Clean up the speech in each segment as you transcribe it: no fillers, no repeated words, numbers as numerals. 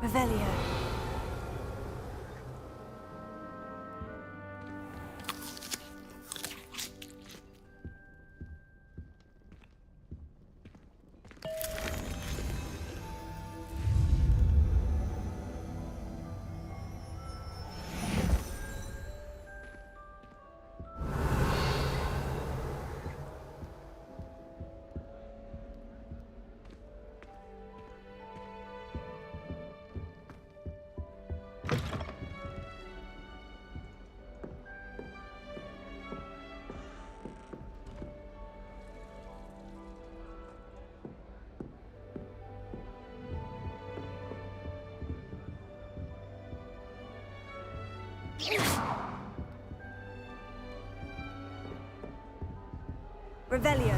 Revelio. Revelio.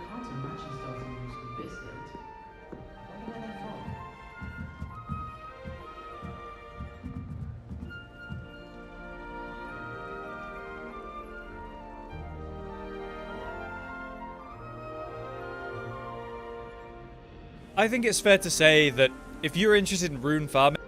Can't imagine starting new school this late. I wonder where they're from. I think it's fair to say that if you're interested in rune farming,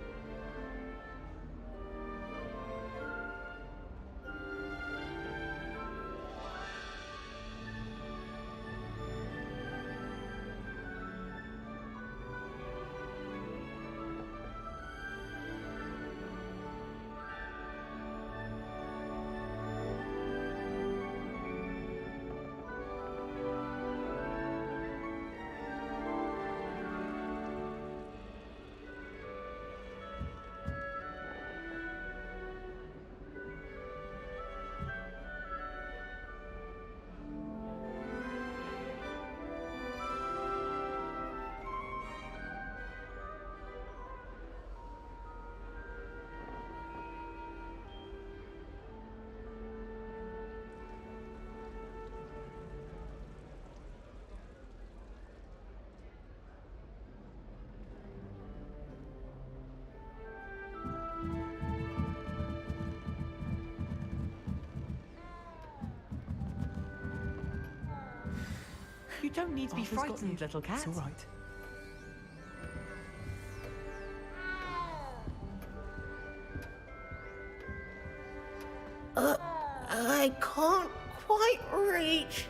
You don't need to be Arthur's got frightened, you. little cat. It's all right. I can't quite reach.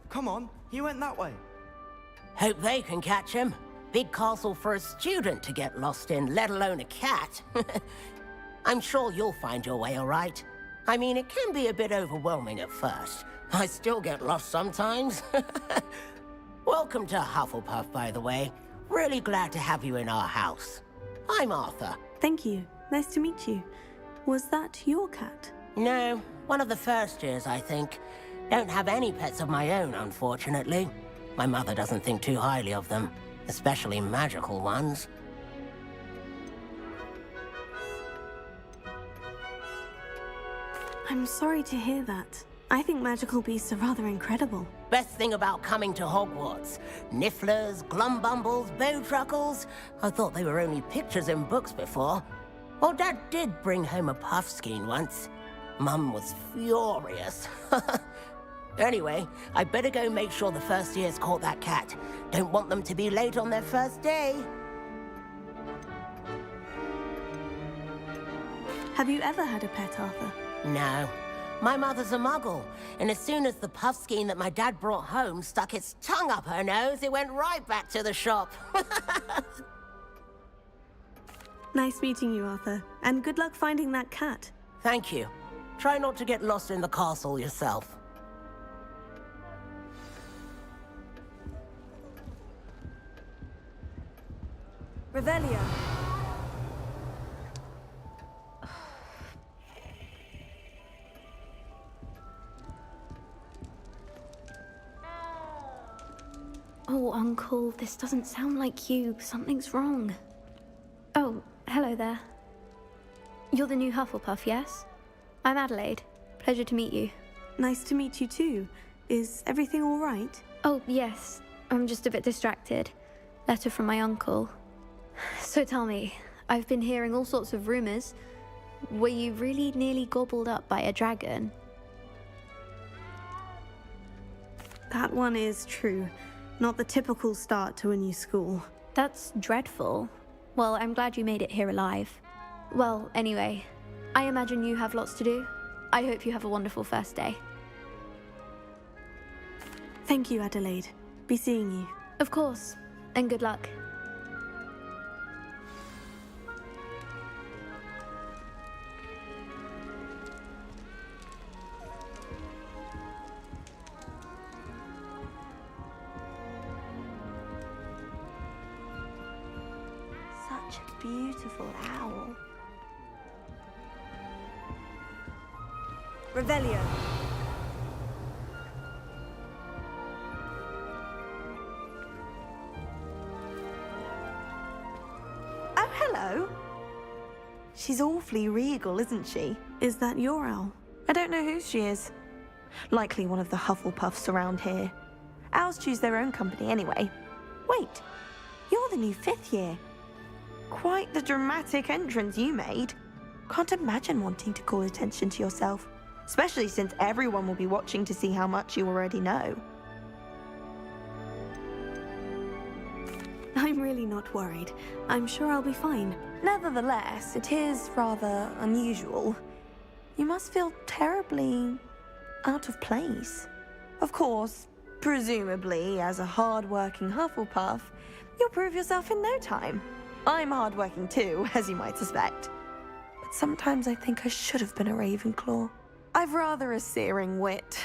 Come on, he went that way. Hope they can catch him. Big castle for a student to get lost in, let alone a cat. I'm sure you'll find your way all right. I mean, it can be a bit overwhelming at first. I still get lost sometimes. Welcome to Hufflepuff, by the way. Really glad to have you in our house. I'm Arthur. Thank you. Nice to meet you. Was that your cat? No, one of the first years, I think. Don't have any pets of my own, unfortunately. My mother doesn't think too highly of them, especially magical ones. I'm sorry to hear that. I think magical beasts are rather incredible. Best thing about coming to Hogwarts. Nifflers, glumbumbles, bowtruckles. I thought they were only pictures in books before. Well, Dad did bring home a puffskein once. Mum was furious. Anyway, I better go make sure the first years caught that cat. Don't want them to be late on their first day. Have you ever had a pet, Arthur? No. My mother's a muggle, and as soon as the puffskein that my dad brought home stuck its tongue up her nose, it went right back to the shop. Nice meeting you, Arthur. And good luck finding that cat. Thank you. Try not to get lost in the castle yourself. Revelio. Oh, Uncle, this doesn't sound like you. Something's wrong. Oh, hello there. You're the new Hufflepuff, yes? I'm Adelaide. Pleasure to meet you. Nice to meet you too. Is everything all right? Oh, yes. I'm just a bit distracted. Letter from my uncle. So tell me, I've been hearing all sorts of rumors. Were you really nearly gobbled up by a dragon? That one is true. Not the typical start to a new school. That's dreadful. Well, I'm glad you made it here alive. Well, anyway, I imagine you have lots to do. I hope you have a wonderful first day. Thank you, Adelaide. Be seeing you. Of course, and good luck. Such a beautiful owl. Revelio. Oh, hello. She's awfully regal, isn't she? Is that your owl? I don't know who she is. Likely one of the Hufflepuffs around here. Owls choose their own company anyway. Wait, you're the new 5th year. Quite the dramatic entrance you made. Can't imagine wanting to call attention to yourself, especially since everyone will be watching to see how much you already know. I'm really not worried. I'm sure I'll be fine. Nevertheless, it is rather unusual. You must feel terribly out of place. Of course, presumably, as a hard-working Hufflepuff, you'll prove yourself in no time. I'm hard-working too, as you might suspect. But sometimes I think I should have been a Ravenclaw. I've rather a searing wit.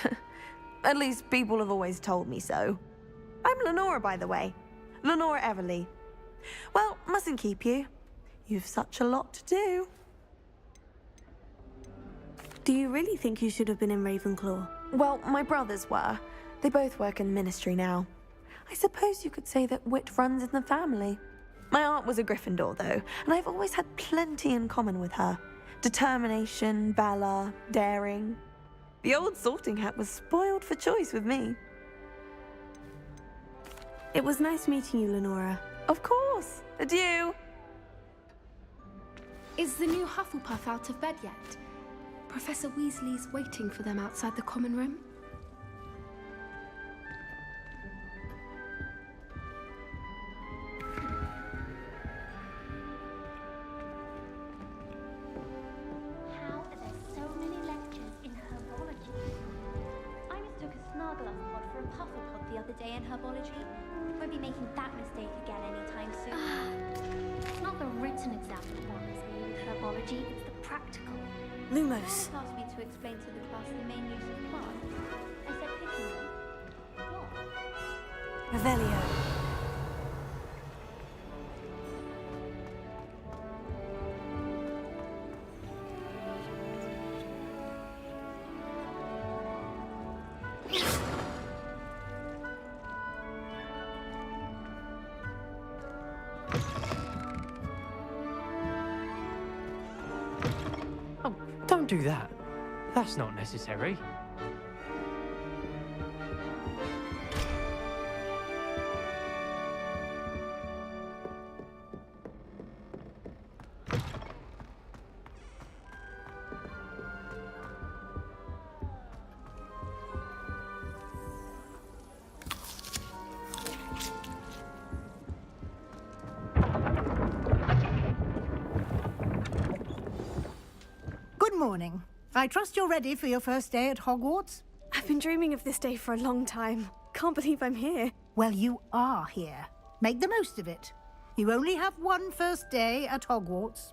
At least people have always told me so. I'm Lenora, by the way. Lenora Everly. Well, mustn't keep you. You've such a lot to do. Do you really think you should have been in Ravenclaw? Well, my brothers were. They both work in the ministry now. I suppose you could say that wit runs in the family. My aunt was a Gryffindor, though, and I've always had plenty in common with her. Determination, valor, daring. The old sorting hat was spoiled for choice with me. It was nice meeting you, Lenora. Of course. Adieu. Is the new Hufflepuff out of bed yet? Professor Weasley's waiting for them outside the common room. How are there so many lectures in herbology? I mistook a Snargluff pod for a Pufferpod the other day in herbology. Won't be making that mistake again anytime soon. It's not the written exam that bothers me with herbology, it's the practical. Lumos. Asked me to explain to the class the main use of plants. I said picking them. What? Revelio. Oh, don't do that. That's not necessary. Good morning. I trust you're ready for your first day at Hogwarts? I've been dreaming of this day for a long time. Can't believe I'm here. Well, you are here. Make the most of it. You only have one first day at Hogwarts.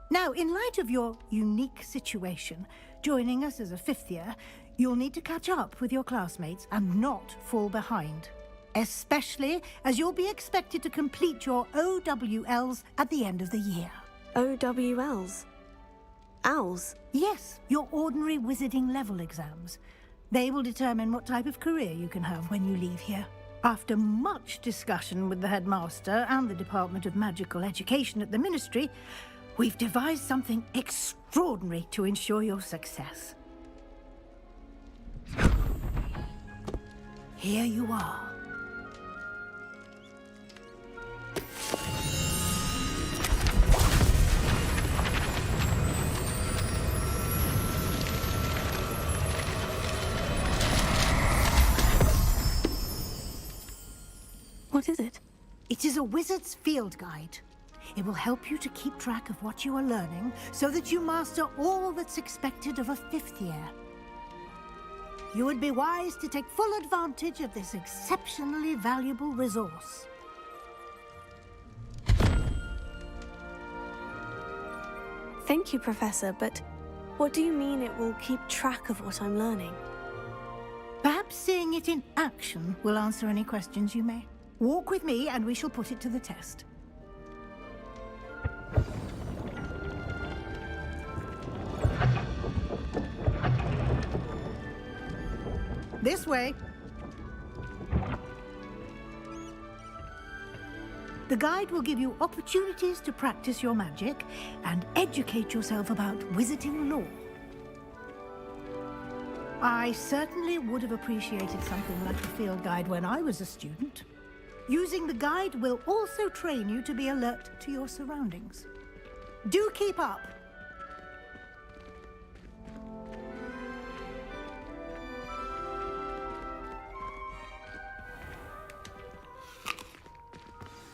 Now, in light of your unique situation, joining us as a 5th year, you'll need to catch up with your classmates and not fall behind. Especially as you'll be expected to complete your OWLs at the end of the year. OWLs? Owls? Yes, your ordinary wizarding level exams. They will determine what type of career you can have when you leave here. After much discussion with the headmaster and the Department of Magical Education at the Ministry, we've devised something extraordinary to ensure your success. Here you are. What is it? It is a wizard's field guide. It will help you to keep track of what you are learning so that you master all that's expected of a 5th year. You would be wise to take full advantage of this exceptionally valuable resource. Thank you, Professor, but what do you mean it will keep track of what I'm learning? Perhaps seeing it in action will answer any questions you may. Walk with me and we shall put it to the test. This way. The guide will give you opportunities to practice your magic and educate yourself about wizarding lore. I certainly would have appreciated something like a field guide when I was a student. Using the guide will also train you to be alert to your surroundings. Do keep up!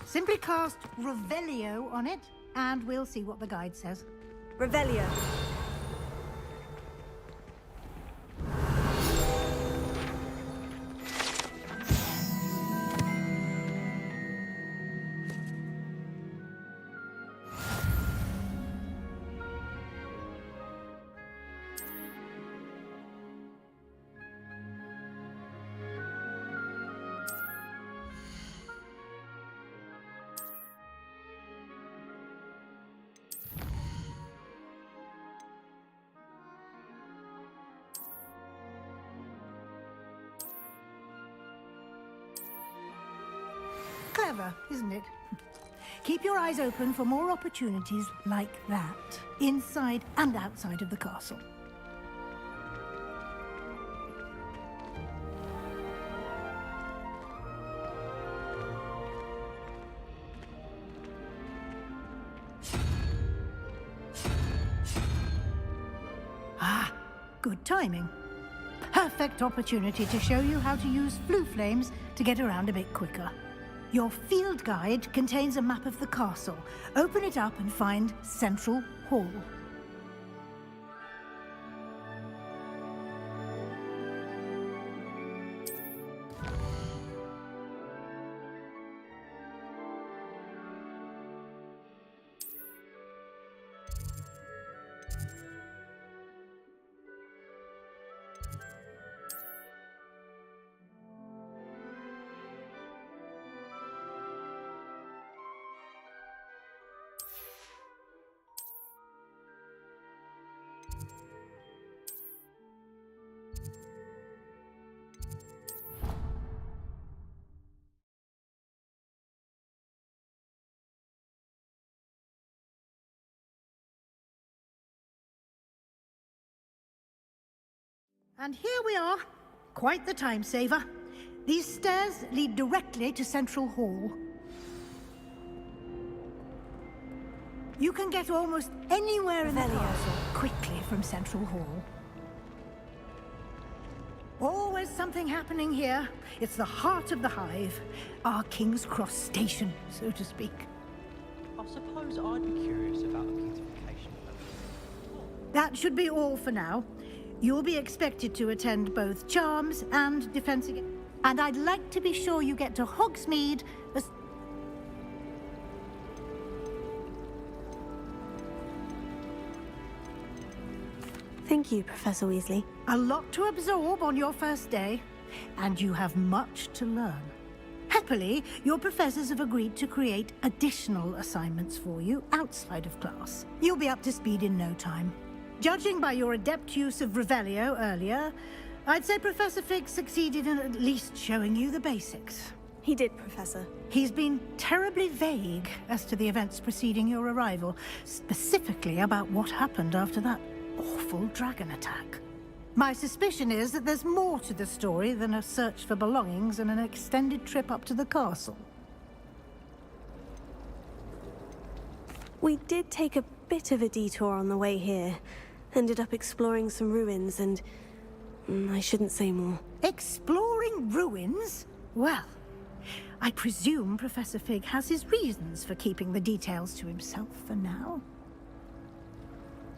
Simply cast Revelio on it, and we'll see what the guide says. Revelio. Clever, isn't it? Keep your eyes open for more opportunities like that, inside and outside of the castle. Ah, good timing. Perfect opportunity to show you how to use flue flames to get around a bit quicker. Your field guide contains a map of the castle. Open it up and find Central Hall. And here we are. Quite the time saver. These stairs lead directly to Central Hall. You can get almost anywhere in the castle quickly from Central Hall. Always something happening here. It's the heart of the hive. Our King's Cross station, so to speak. I suppose I'd be curious about the beautification of That should be all for now. You'll be expected to attend both Charms and Defense Against... And I'd like to be sure you get to Hogsmeade as... Thank you, Professor Weasley. A lot to absorb on your first day, and you have much to learn. Happily, your professors have agreed to create additional assignments for you outside of class. You'll be up to speed in no time. Judging by your adept use of Revelio earlier, I'd say Professor Fig succeeded in at least showing you the basics. He did, Professor. He's been terribly vague as to the events preceding your arrival, specifically about what happened after that awful dragon attack. My suspicion is that there's more to the story than a search for belongings and an extended trip up to the castle. We did take a bit of a detour on the way here. Ended up exploring some ruins and... I shouldn't say more. Exploring ruins? Well, I presume Professor Fig has his reasons for keeping the details to himself for now.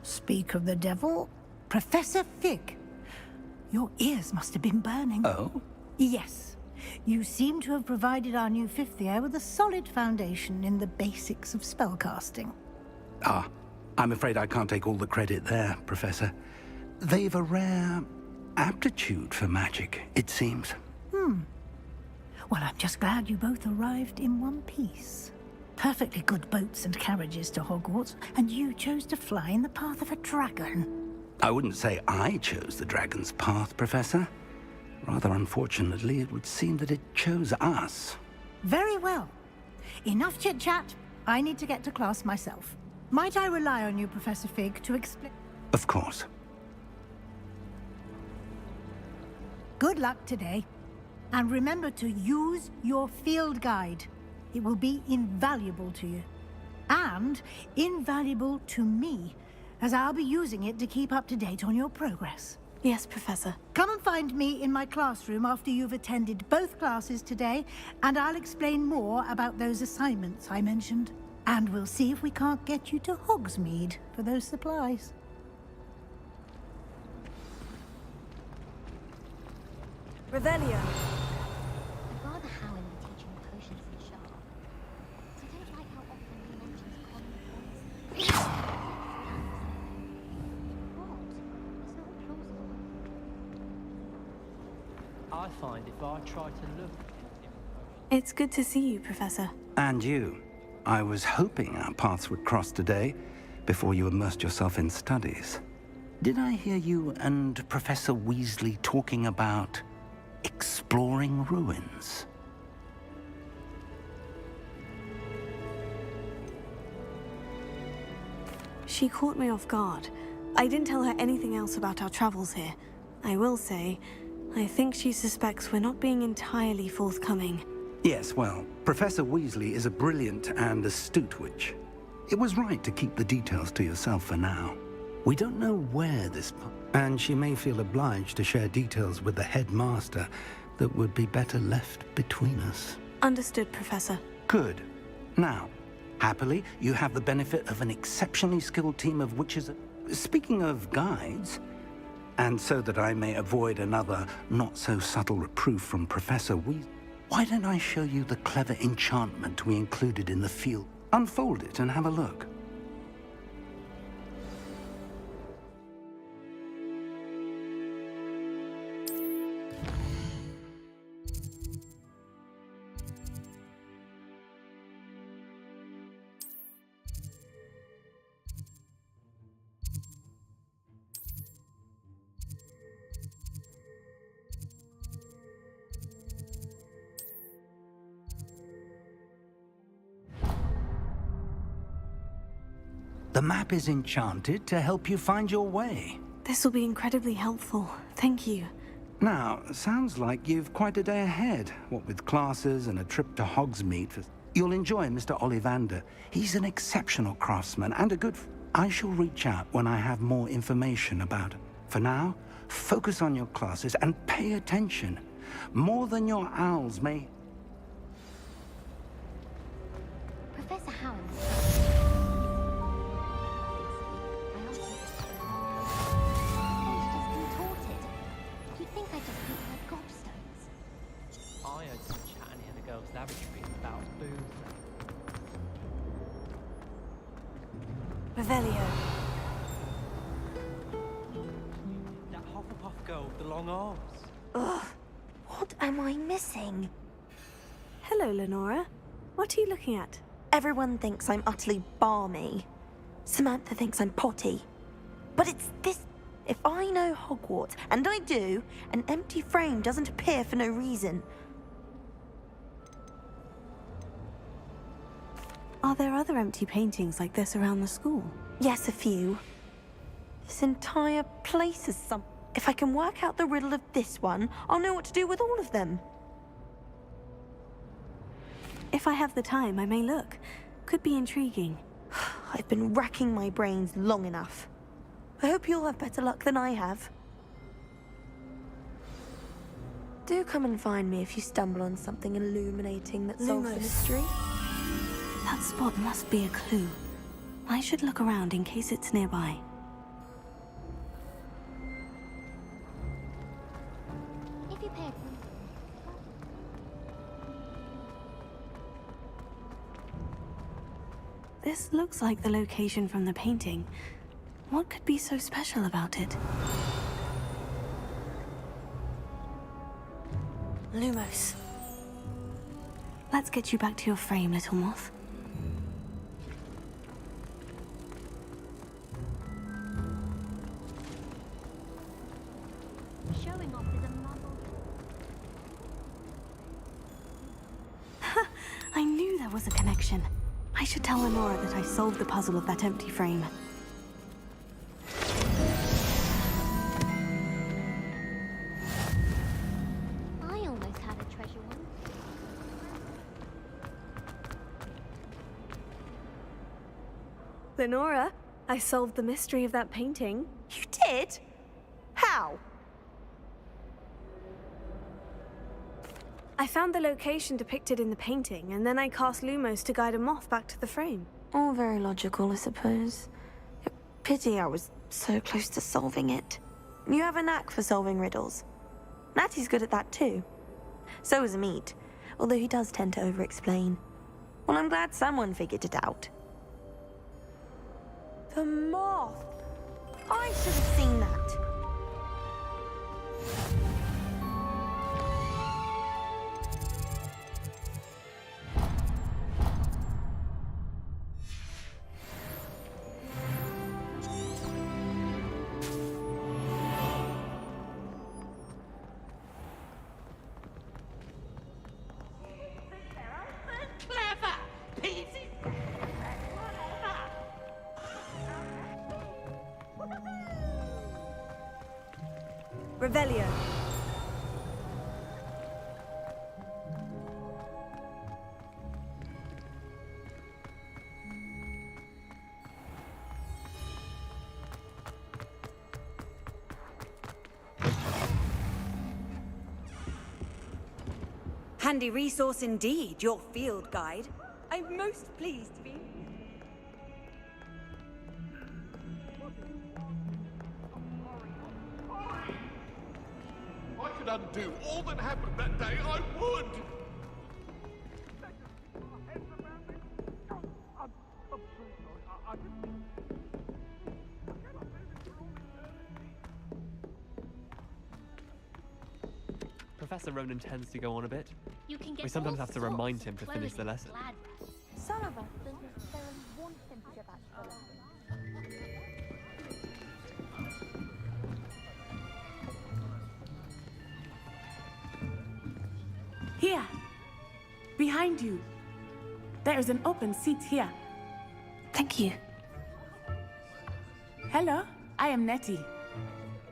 Speak of the devil, Professor Fig. Your ears must have been burning. Oh? Yes. You seem to have provided our new fifth year with a solid foundation in the basics of spellcasting. Ah, I'm afraid I can't take all the credit there, Professor. They've a rare aptitude for magic, it seems. Well, I'm just glad you both arrived in one piece. Perfectly good boats and carriages to Hogwarts, and you chose to fly in the path of a dragon. I wouldn't say I chose the dragon's path, Professor. Rather unfortunately, it would seem that it chose us. Very well. Enough chit-chat. I need to get to class myself. Might I rely on you, Professor Fig, to explain? Of course. Good luck today. And remember to use your field guide. It will be invaluable to you. And invaluable to me, as I'll be using it to keep up to date on your progress. Yes, Professor. Come and find me in my classroom after you've attended both classes today, and I'll explain more about those assignments I mentioned. And we'll see if we can't get you to Hogsmeade for those supplies. Revelio. I'd rather Howard be teaching potions than Sharp. I don't like how often he mentions common points. What? It's not plausible. I find if I try to look at different potions... It's good to see you, Professor. And you. I was hoping our paths would cross today, before you immersed yourself in studies. Did I hear you and Professor Weasley talking about exploring ruins? She caught me off guard. I didn't tell her anything else about our travels here. I will say, I think she suspects we're not being entirely forthcoming. Yes, well, Professor Weasley is a brilliant and astute witch. It was right to keep the details to yourself for now. We don't know where this... and she may feel obliged to share details with the headmaster that would be better left between us. Understood, Professor. Good. Now, happily, you have the benefit of an exceptionally skilled team of witches. Speaking of guides, and so that I may avoid another not-so-subtle reproof from Professor Weasley, why don't I show you the clever enchantment we included in the field? Unfold it and have a look. The map is enchanted to help you find your way. This will be incredibly helpful. Thank you. Now, sounds like you've quite a day ahead, what with classes and a trip to Hogsmeade. You'll enjoy Mr. Ollivander. He's an exceptional craftsman and a good... I shall reach out when I have more information about it. For now, focus on your classes and pay attention. More than your owls may... Professor Howard. I heard some chatting in the girls' lavatory about booze. Revelio. That Hufflepuff girl with the long arms. Ugh. What am I missing? Hello, Lenora. What are you looking at? Everyone thinks I'm utterly balmy. Samantha thinks I'm potty. But it's this... If I know Hogwarts, and I do, an empty frame doesn't appear for no reason. Are there other empty paintings like this around the school? Yes, a few. This entire place is some... If I can work out the riddle of this one, I'll know what to do with all of them. If I have the time, I may look. Could be intriguing. I've been racking my brains long enough. I hope you'll have better luck than I have. Do come and find me if you stumble on something illuminating that solves the mystery. That spot must be a clue. I should look around in case it's nearby. If you pay This looks like the location from the painting. What could be so special about it? Lumos. Let's get you back to your frame, little moth. showing off is a muzzle. I knew there was a connection. I should tell Lenora that I solved the puzzle of that empty frame. I almost had a treasure once. Lenora, I solved the mystery of that painting. You did? How? I found the location depicted in the painting, and then I cast Lumos to guide a moth back to the frame. All very logical, I suppose. Pity I was so close to solving it. You have a knack for solving riddles. Natty's good at that too. So is Amit, although he does tend to over-explain. Well, I'm glad someone figured it out. The moth! I should have seen that. Revelio. Handy resource indeed, your field guide. I'm most pleased to be. I could undo all that happened that day, I would! Professor Ronan tends to go on a bit. You can get We sometimes all have to remind sorts him of to finish the clothing lesson. glad rags. Some of us think necessarily want him to get back to the lesson. Here, behind you. There is an open seat here. Thank you. Hello, I am Nettie.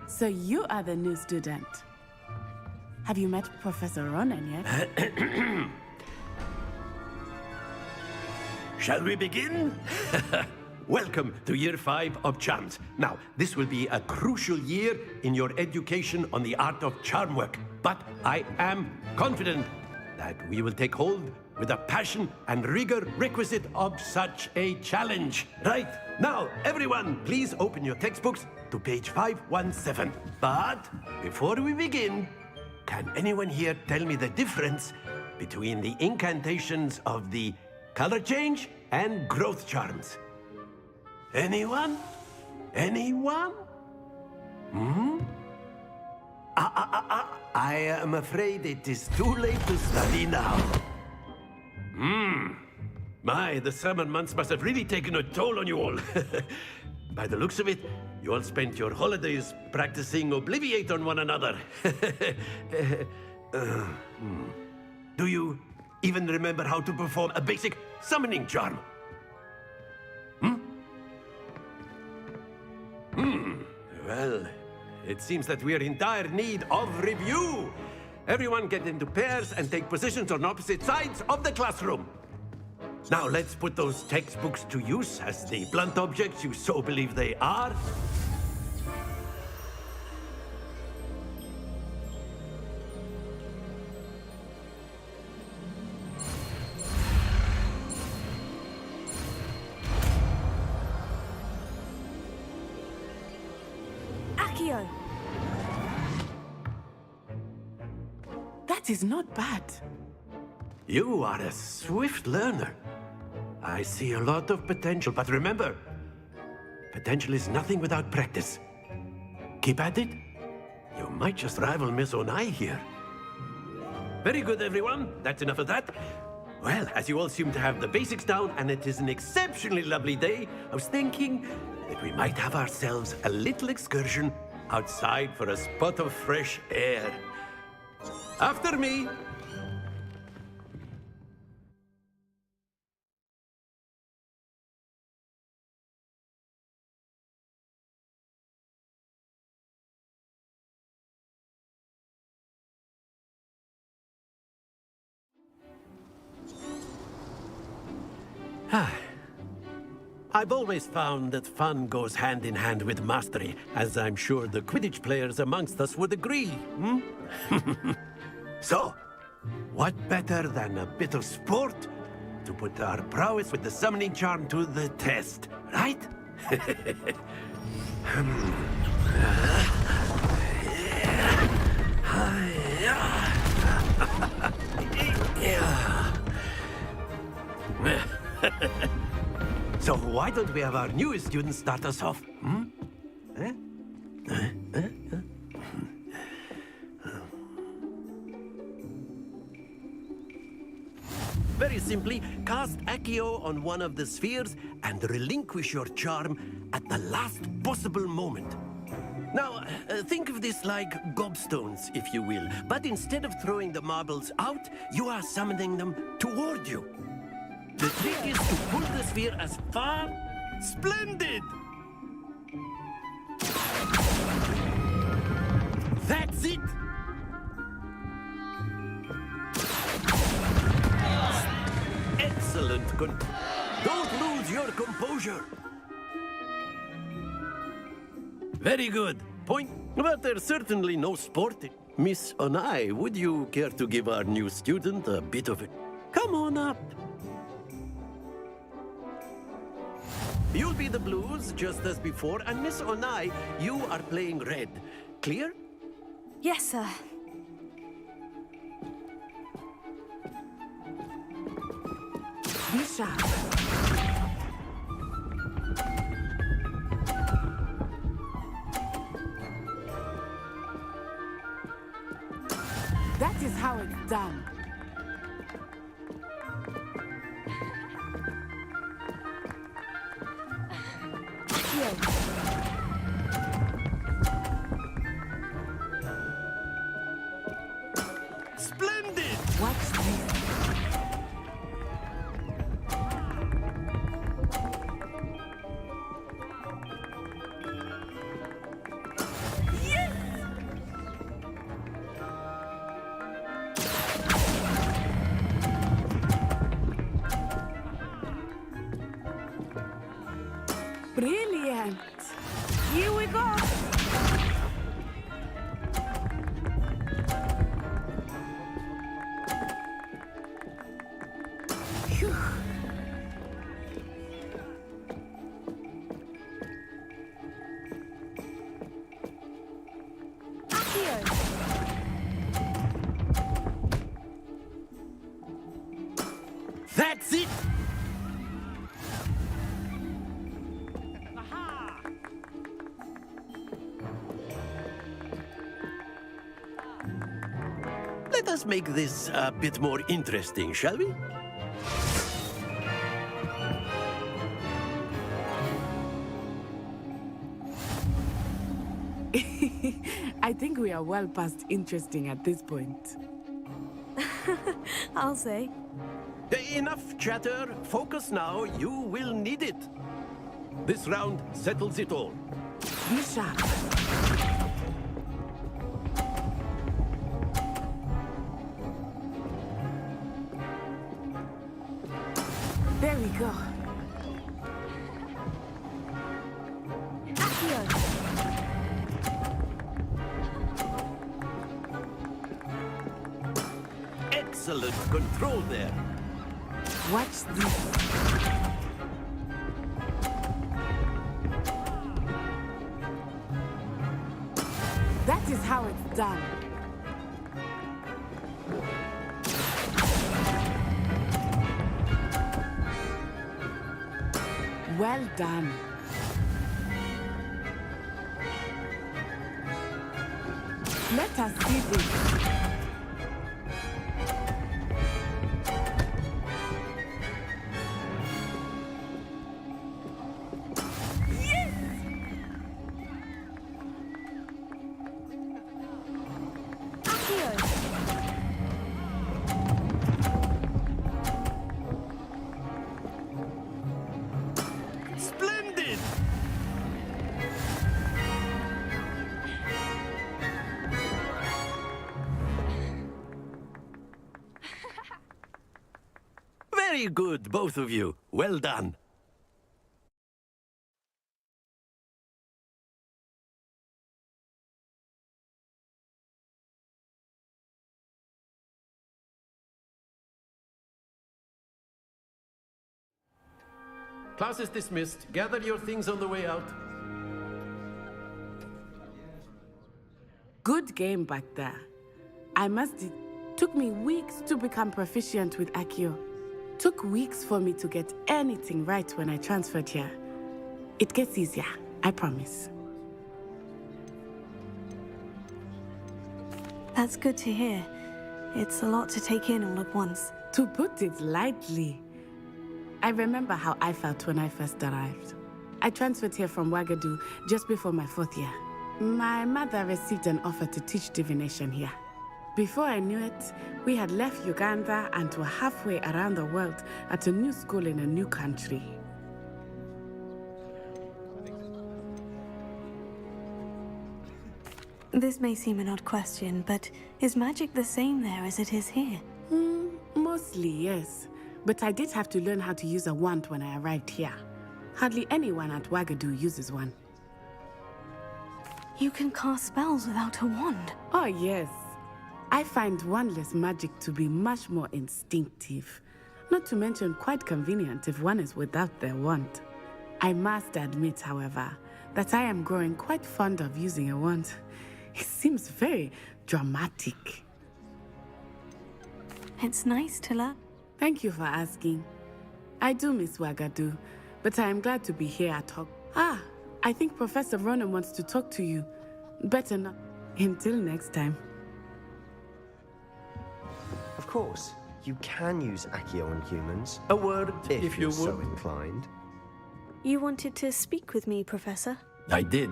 So you are the new student. Have you met Professor Ronan yet? Shall we begin? Welcome to Year 5 of Charms. Now, this will be a crucial year in your education on the art of charm work. But I am confident that we will take hold with the passion and rigor requisite of such a challenge. Right, now, everyone, please open your textbooks to page 517. But before we begin, can anyone here tell me the difference between the incantations of the color change and growth charms? Anyone? Anyone? I am afraid it is too late to study now. My, the summer months must have really taken a toll on you all. By the looks of it, you all spent your holidays practicing Obliviate on one another. Do you even remember how to perform a basic summoning charm? Well, it seems that we are in dire need of review. Everyone get into pairs and take positions on opposite sides of the classroom. Now let's put those textbooks to use as the blunt objects you so believe they are. Accio! That is not bad. You are a swift learner. I see a lot of potential, but remember, potential is nothing without practice. Keep at it. You might just rival Miss Onai here. Very good, everyone. That's enough of that. Well, as you all seem to have the basics down, and it is an exceptionally lovely day, I was thinking that we might have ourselves a little excursion outside for a spot of fresh air. After me. I've always found that fun goes hand in hand with mastery, as I'm sure the Quidditch players amongst us would agree. So, what better than a bit of sport to put our prowess with the summoning charm to the test, right? So why don't we have our newest student start us off? Very simply, cast Accio on one of the spheres and relinquish your charm at the last possible moment. Now, think of this like gobstones, if you will, but instead of throwing the marbles out, you are summoning them toward you. The trick is to pull the sphere as far... Splendid! That's it! Excellent. Don't lose your composure. Very good. Point. But there's certainly no sport. Miss Onai, would you care to give our new student a bit of it? Come on up. You'll be the blues, just as before, and Miss Onai, you are playing red. Clear? Yes, sir. Be sharp. That is how it's done. Splendid! Watch this. Brilliant! Here we go! Phew. That's it! Let us make this a bit more interesting, shall we? I think we are well past interesting at this point. I'll say. Enough chatter. Focus now. You will need it. This round settles it all. Be sharp. There we go. Excellent control there. Watch this. That is how it's done. Well done. Let us see this. Splendid! Very good, both of you. Well done. Class is dismissed. Gather your things on the way out. Good game back there. I must admit, took me weeks to become proficient with Accio. Took weeks for me to get anything right when I transferred here. It gets easier, I promise. That's good to hear. It's a lot to take in all at once. To put it lightly, I remember how I felt when I first arrived. I transferred here from Ouagadougou just before my 4th year. My mother received an offer to teach divination here. Before I knew it, we had left Uganda and were halfway around the world at a new school in a new country. This may seem an odd question, but is magic the same there as it is here? Mostly, yes. But I did have to learn how to use a wand when I arrived here. Hardly anyone at Ouagadougou uses one. You can cast spells without a wand? Oh, yes. I find wandless magic to be much more instinctive. Not to mention quite convenient if one is without their wand. I must admit, however, that I am growing quite fond of using a wand. It seems very dramatic. It's nice to learn. Thank you for asking. I do miss Ouagadougou, but I am glad to be here at Hogwarts. I think Professor Ronan wants to talk to you. Better not. Until next time. Of course, you can use Accio on humans. A word, if you you're so would. inclined. You wanted to speak with me, Professor? I did.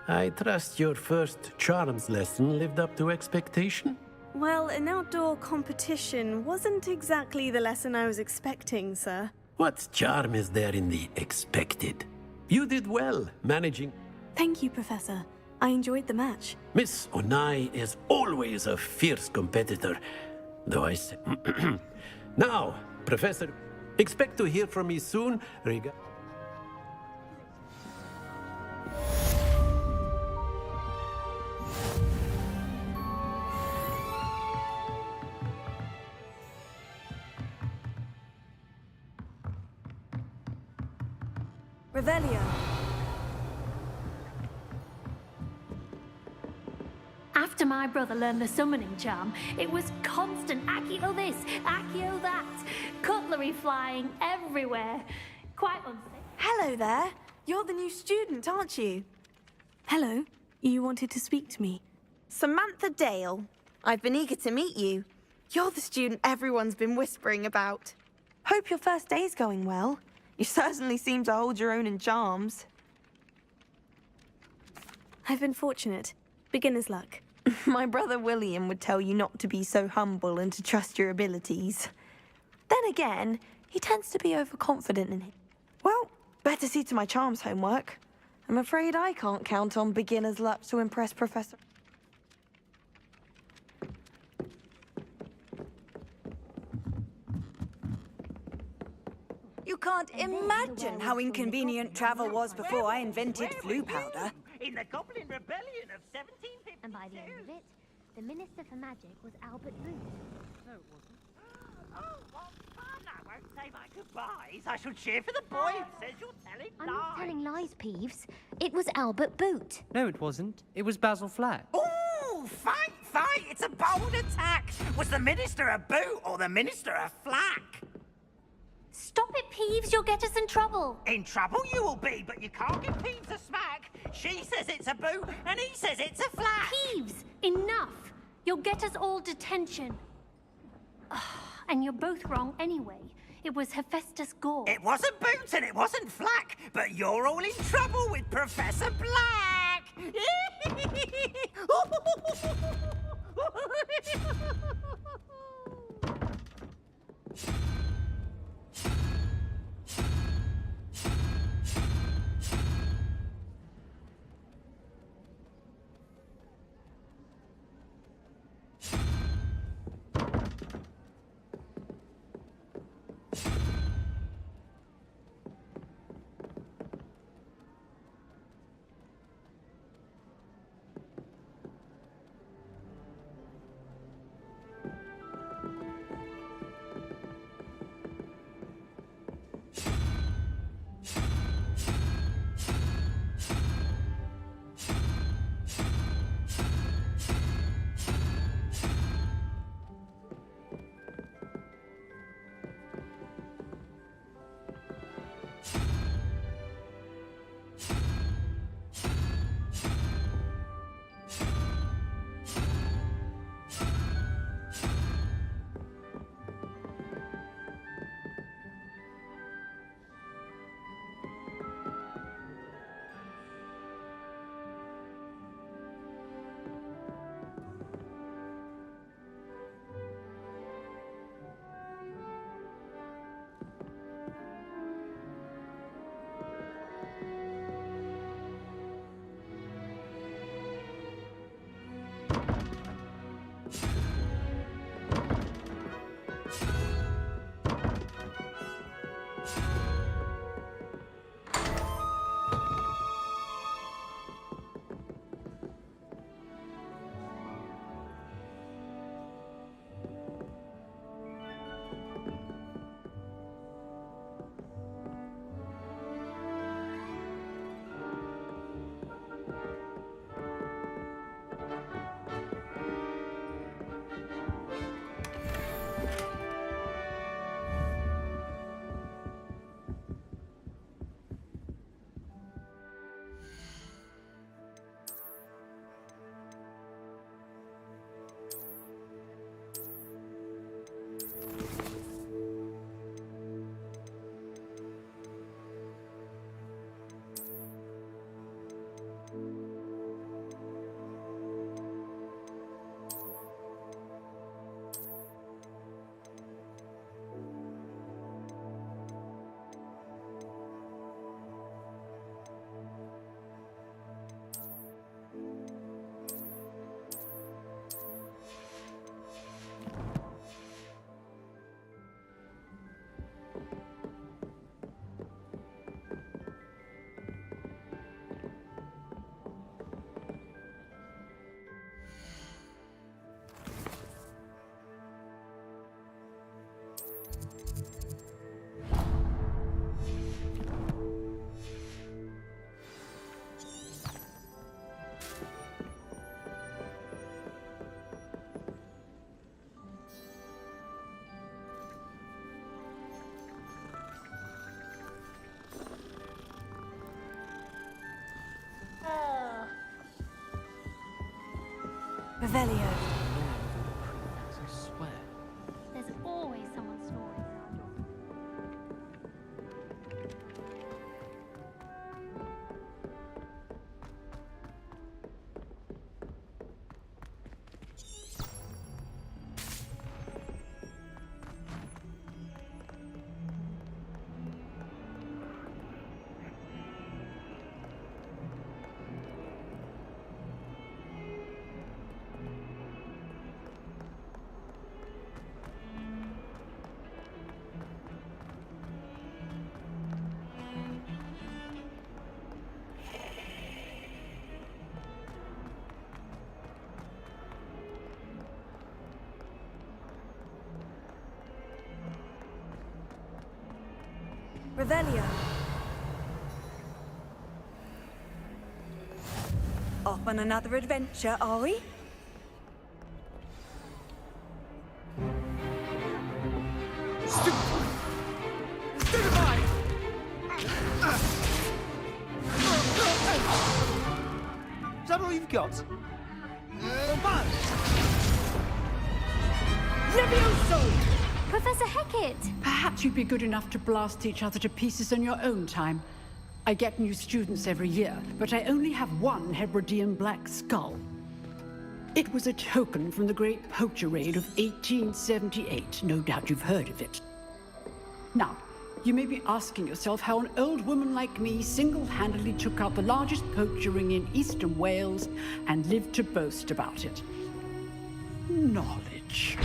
I trust your first charms lesson lived up to expectation? Well, an outdoor competition wasn't exactly the lesson I was expecting, sir. What charm is there in the expected? You did well, managing. Thank you, Professor. I enjoyed the match. Miss Onai is always a fierce competitor, though I say... Now, Professor, expect to hear from me soon regarding... Revelio. After my brother learned the summoning charm, it was constant Accio this, Accio that, cutlery flying everywhere. Quite unsafe. Hello there. You're the new student, aren't you? Hello. You wanted to speak to me? Samantha Dale. I've been eager to meet you. You're the student everyone's been whispering about. Hope your first day's going well. You certainly seem to hold your own in charms. I've been fortunate. Beginner's luck. My brother William would tell you not to be so humble and to trust your abilities. Then again, he tends to be overconfident in it. Well, better see to my charms homework. I'm afraid I can't count on beginner's luck to impress Professor. You can't imagine how inconvenient travel was before I invented flu powder. In the Goblin Rebellion of 1750. And by the end of it, the Minister for Magic was Albert Booth. No, it wasn't. Oh, what fun! I won't say my goodbyes. I shall cheer for the boy who says you're telling I'm lies. not telling lies, Peeves. It was Albert Boot. No, it wasn't. It was Basil Flack. Ooh, fight! It's a bold attack. Was the Minister a boot or the Minister a flack? Stop it, Peeves. You'll get us in trouble. In trouble you will be, but you can't give Peeves a smack. She says it's a boot, and he says it's a flack. Peeves, enough. You'll get us all detention. And you're both wrong anyway. It was Hephaestus Gore. It wasn't boot and it wasn't flack, but you're all in trouble with Professor Black. Revelio. I swear. There's always someone snoring around your... Revelio. Off on another adventure, are we? Is that all you've got? Levioso! Professor Hecat! Perhaps you'd be good enough to blast each other to pieces in your own time. I get new students every year, but I only have one Hebridean black skull. It was a token from the Great Poacher Raid of 1878. No doubt you've heard of it. Now, you may be asking yourself how an old woman like me single-handedly took out the largest poacher ring in eastern Wales and lived to boast about it. Knowledge.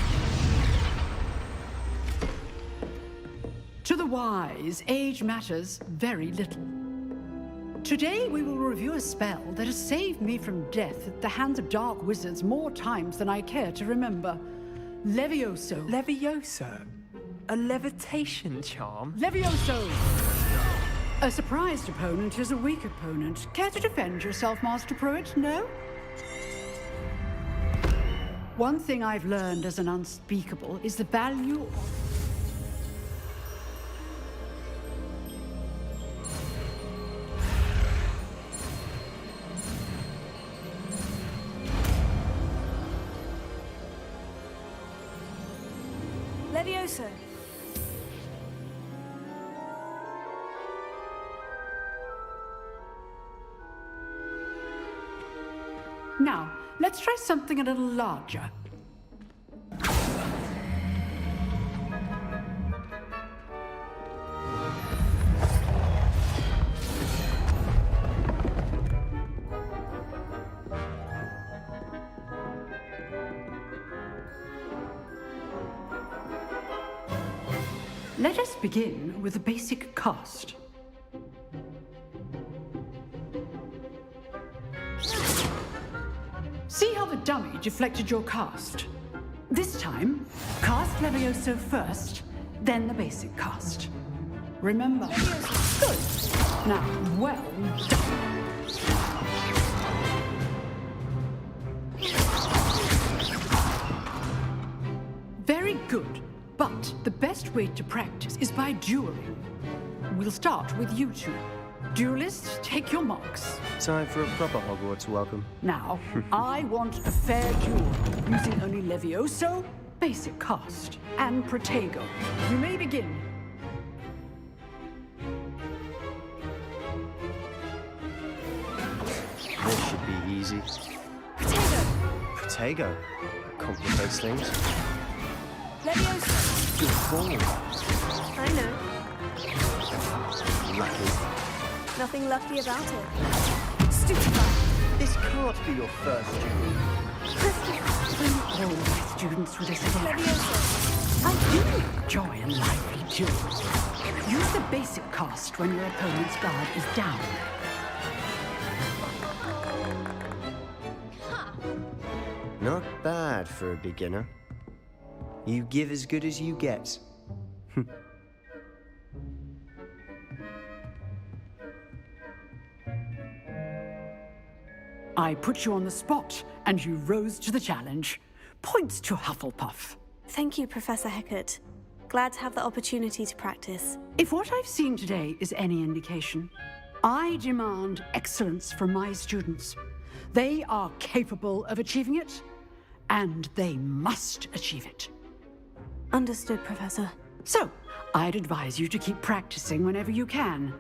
To the wise, age matters very little. Today we will review a spell that has saved me from death at the hands of dark wizards more times than I care to remember. Levioso. Levioso? A levitation charm? Levioso! A surprised opponent is a weak opponent. Care to defend yourself, Master Pruitt? No? One thing I've learned as an unspeakable is the value of... Levioso. Now, let's try something a little larger. Let us begin with a basic cast. See how the dummy deflected your cast? This time, cast Levioso first, then the basic cast. Remember? Good. Now, well done. Very good. But the best way to practice is by dueling. We'll start with you two. Duelists, take your marks. Time for a proper Hogwarts welcome. Now, I want a fair duel, using only Levioso, basic cast, and Protego. You may begin. This should be easy. Protego. Protego? That complicates things. Levioso. Good ball. I know. Lucky. Nothing lucky about it. Stupefy. This can't be your first duel. All my students with this stare. Levioso. I do enjoy a lively duel. Use the basic cast when your opponent's guard is down. Not bad for a beginner. You give as good as you get. I put you on the spot, and you rose to the challenge. Points to Hufflepuff. Thank you, Professor Hecat. Glad to have the opportunity to practice. If what I've seen today is any indication, I demand excellence from my students. They are capable of achieving it, and they must achieve it. Understood, Professor. So, I'd advise you to keep practicing whenever you can.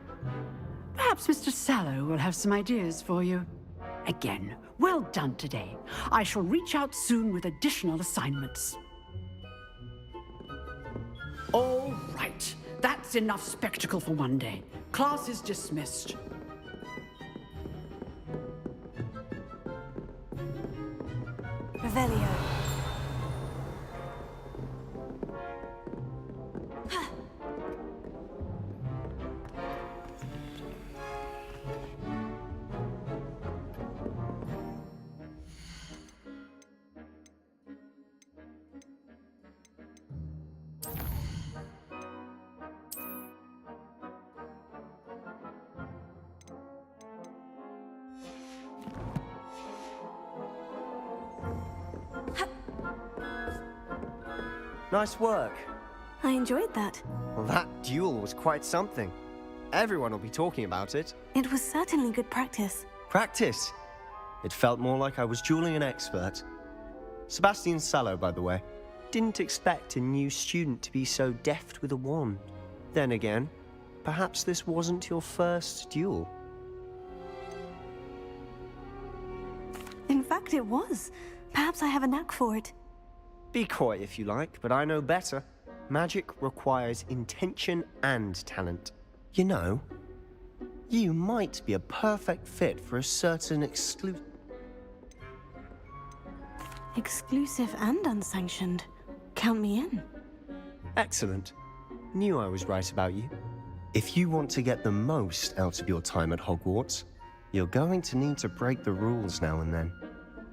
Perhaps Mr. Sallow will have some ideas for you. Again, well done today. I shall reach out soon with additional assignments. All right. That's enough spectacle for one day. Class is dismissed. Revelio. Nice work. I enjoyed that. Well, that duel was quite something. Everyone will be talking about it. It was certainly good practice. Practice? It felt more like I was dueling an expert. Sebastian Sallow, by the way. Didn't expect a new student to be so deft with a wand. Then again, perhaps this wasn't your first duel. In fact, it was. Perhaps I have a knack for it. Be coy if you like, but I know better. Magic requires intention and talent. You know, you might be a perfect fit for a certain Exclusive and unsanctioned. Count me in. Excellent. Knew I was right about you. If you want to get the most out of your time at Hogwarts, you're going to need to break the rules now and then.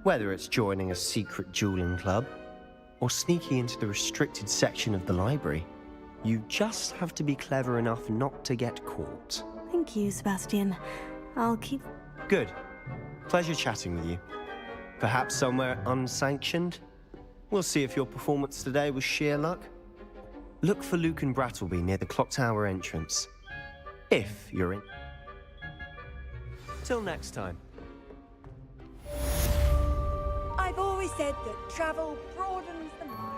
Whether it's joining a secret dueling club, or sneaking into the restricted section of the library, you just have to be clever enough not to get caught. Thank you, Sebastian. I'll keep... Good. Pleasure chatting with you. Perhaps somewhere unsanctioned? We'll see if your performance today was sheer luck. Look for Luke and Brattleby near the clock tower entrance. If you're in. Till next time. I've always said that travel broadens the mind.